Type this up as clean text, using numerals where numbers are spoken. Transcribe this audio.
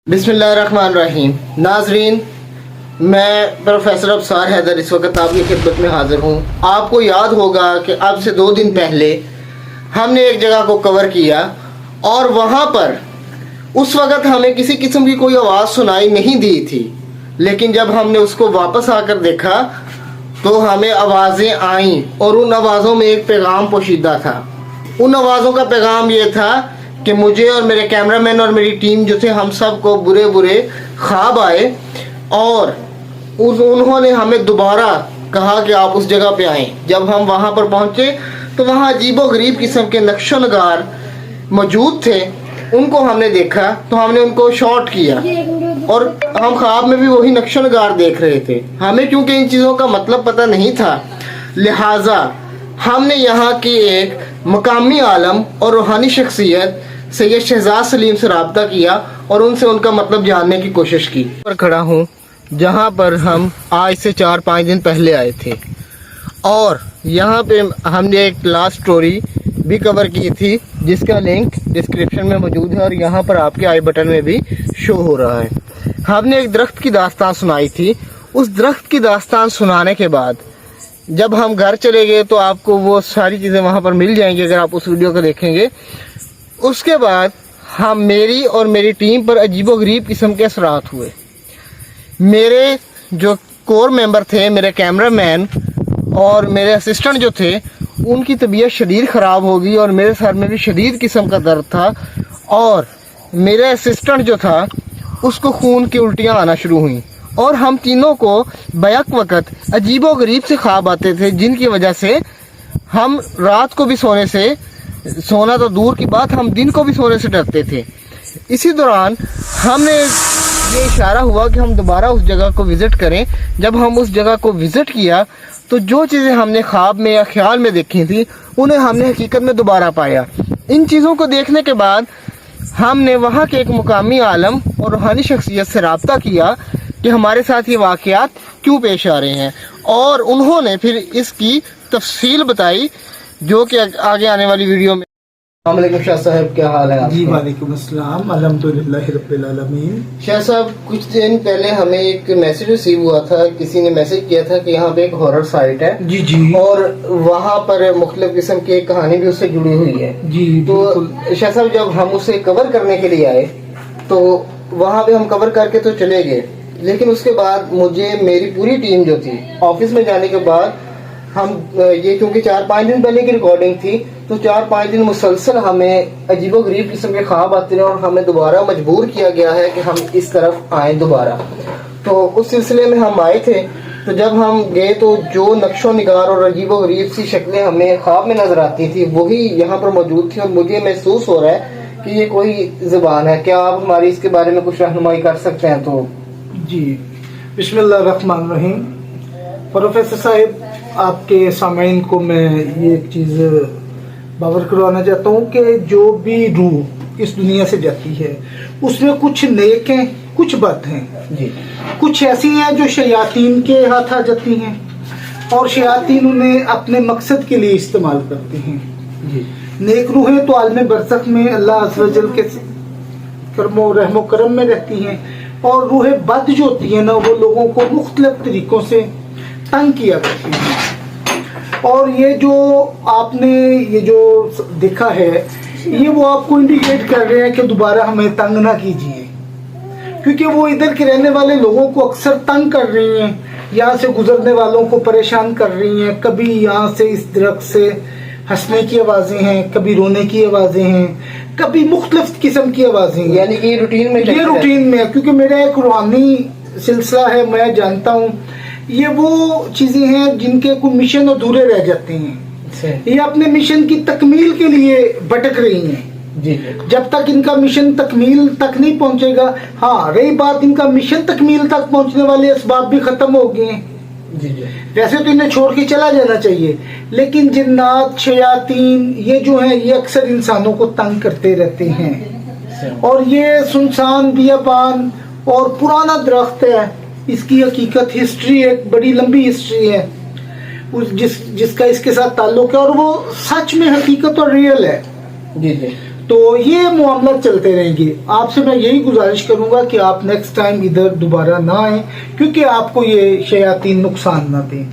बिस्मिल्लाहिर्रहमानिर्रहीम। नाजरीन, मैं प्रोफेसर अफसार हैदर इस वक्त आपकी खिदमत में हाजिर हूँ। आपको याद होगा कि अब से 2 दिन पहले हमने एक जगह को कवर किया और वहाँ पर उस वक्त हमें किसी किस्म की कोई आवाज़ सुनाई नहीं दी थी, लेकिन जब हमने उसको वापस आकर देखा तो हमें आवाज़ें आईं और उन आवाज़ों में एक पैगाम पोशीदा था। उन आवाज़ों का पैगाम ये था कि मुझे और मेरे कैमरामैन और मेरी टीम जो थे, हम सब को बुरे बुरे ख्वाब आए और उन्होंने हमें दोबारा कहा कि आप उस जगह पे आएं। जब हम वहाँ पर पहुँचे तो वहाँ अजीबो गरीब किस्म के नक्शो नगार मौजूद थे। उनको हमने देखा तो हमने उनको शॉट किया और हम ख्वाब में भी वही नक्शो नगार देख रहे थे। हमें क्योंकि इन चीज़ों का मतलब पता नहीं था, लिहाजा हमने यहाँ की एक मकामी आलम और रूहानी शख्सियत सैयद शहजाद सलीम से रब्ता किया और उनसे उनका मतलब जानने की कोशिश की। पर खड़ा हूँ जहाँ पर हम आज से 4-5 दिन पहले आए थे और यहाँ पे हमने एक लास्ट स्टोरी भी कवर की थी जिसका लिंक डिस्क्रिप्शन में मौजूद है और यहाँ पर आपके आई बटन में भी शो हो रहा है। हमने एक दरख्त की दास्तान सुनाई थी। उस दरख्त की दास्तान सुनाने के बाद जब हम घर चले गए तो आपको वो सारी चीज़ें वहाँ पर मिल जाएंगी अगर आप उस वीडियो को देखेंगे। उसके बाद हम मेरी और मेरी टीम पर अजीबोगरीब किस्म के असरात हुए। मेरे जो कोर मेंबर थे, मेरे कैमरामैन और मेरे असिस्टेंट जो थे, उनकी तबीयत शदीद ख़राब हो गई और मेरे सर में भी शदीद किस्म का दर्द था और मेरे असिस्टेंट जो था उसको खून की उल्टियाँ आना शुरू हुई और हम तीनों को बैक वक़्त अजीबोगरीब से ख्वाब आते थे, जिनकी वजह से हम रात को भी सोना तो दूर की बात, हम दिन को भी सोने से डरते थे। इसी दौरान हमने ये इशारा हुआ कि हम दोबारा उस जगह को विज़िट करें। जब हम उस जगह को विज़िट किया तो जो चीज़ें हमने ख्वाब में या ख्याल में देखी थी उन्हें हमने हकीकत में दोबारा पाया। इन चीज़ों को देखने के बाद हमने वहाँ के एक मुकामी आलम और रूहानी शख्सियत से रब्ता किया कि हमारे साथ ये वाक़यात क्यों पेश आ रहे हैं और उन्होंने फिर इसकी तफसील बताई जो कि आगे आने वाली वीडियो में। अस्सलाम वालेकुम शाह साहब, क्या हाल है आपके? जी वालेकुम अस्सलाम, अल्हम्दुलिल्लाह रब्बिल आलमीन। शाह साहब, कुछ दिन पहले हमें एक मैसेज रिसीव हुआ था, किसी ने मैसेज किया था कि यहाँ पे एक हॉरर साइट है जी जी और वहाँ पर मुख्तलिफ किस्म की एक कहानी भी उससे जुड़ी हुई है जी। तो शाह साहब, जब हम उसे कवर करने के लिए आए तो वहाँ पे हम कवर करके तो चले गए, लेकिन उसके बाद मुझे मेरी पूरी टीम जो थी ऑफिस में जाने के बाद हम ये क्योंकि 4-5 दिन पहले की रिकॉर्डिंग थी तो 4-5 दिन मुसलसल हमें अजीबोगरीब किस्म के ख्वाब आते रहे और हमें दोबारा मजबूर किया गया है कि हम इस तरफ आए दोबारा। तो उस सिलसिले में हम आए थे। तो जब हम गए तो जो नक्शो निगार और अजीबोगरीब सी शक्लें हमें ख्वाब में नजर आती थी वही यहाँ पर मौजूद थी और मुझे महसूस हो रहा है कि ये कोई ज़बान है। क्या आप हमारी इसके बारे में कुछ रहनुमाई कर सकते हैं? तो जी, बिस्मिल्लाहिर्रहमानिर्रहीम। प्रोफेसर साहब, आपके सामीन को मैं ये एक चीज़ बावर करवाना चाहता हूँ कि जो भी रूह इस दुनिया से जाती है उसमें कुछ नेक हैं, कुछ बद हैं जी। कुछ ऐसी हैं जो शयातीन के हाथ आ जाती हैं और शयातीन उन्हें अपने मकसद के लिए इस्तेमाल करते हैं जी। नेक रूहें तो आलम बरज़ख में अल्लाह अज़्ज़ व जल के करमो रहमो करम में रहती हैं और रूहें बद जो होती हैं ना, वो लोगों को मुख्तलिफ तरीक़ों से तंग किया करती हैं। और ये जो आपने ये जो देखा है ये वो आपको इंडिकेट कर रहे हैं कि दोबारा हमें तंग ना कीजिए, क्योंकि वो इधर के रहने वाले लोगों को अक्सर तंग कर रही हैं, यहाँ से गुजरने वालों को परेशान कर रही हैं। कभी यहाँ से इस दरख्त से हंसने की आवाज़ें हैं, कभी रोने की आवाज़ें हैं, कभी मुख्तलिफ किस्म की आवाज़ें हैं। यानी कि ये रूटीन में है, क्योंकि मेरा एक रूहानी सिलसिला है, मैं जानता हूँ ये वो चीज़ें हैं जिनके कोई मिशन अधूरे रह जाते हैं। ये अपने मिशन की तकमील के लिए भटक रही हैं जी। जब तक इनका मिशन तकमील तक नहीं पहुंचेगा। हाँ, रही बात इनका मिशन तकमील तक पहुंचने वाले असबाब भी खत्म हो गए हैं जी जी। वैसे तो इन्हें छोड़ के चला जाना चाहिए, लेकिन जिन्नात शयातीन ये जो हैं ये अक्सर इंसानों को तंग करते रहते हैं। और ये सुनसान बियाबान और पुराना दरख्त है, इसकी हकीकत हिस्ट्री एक बड़ी लंबी हिस्ट्री है जिसका इसके साथ ताल्लुक है और वो सच में हकीकत और रियल है जी जी। تو یہ معاملات چلتے رہیں گے. آپ سے میں یہی گزارش کروں گا کہ آپ نیکسٹ ٹائم ادھر دوبارہ نہ آئیں، کیونکہ آپ کو یہ شیاطین نقصان نہ دیں.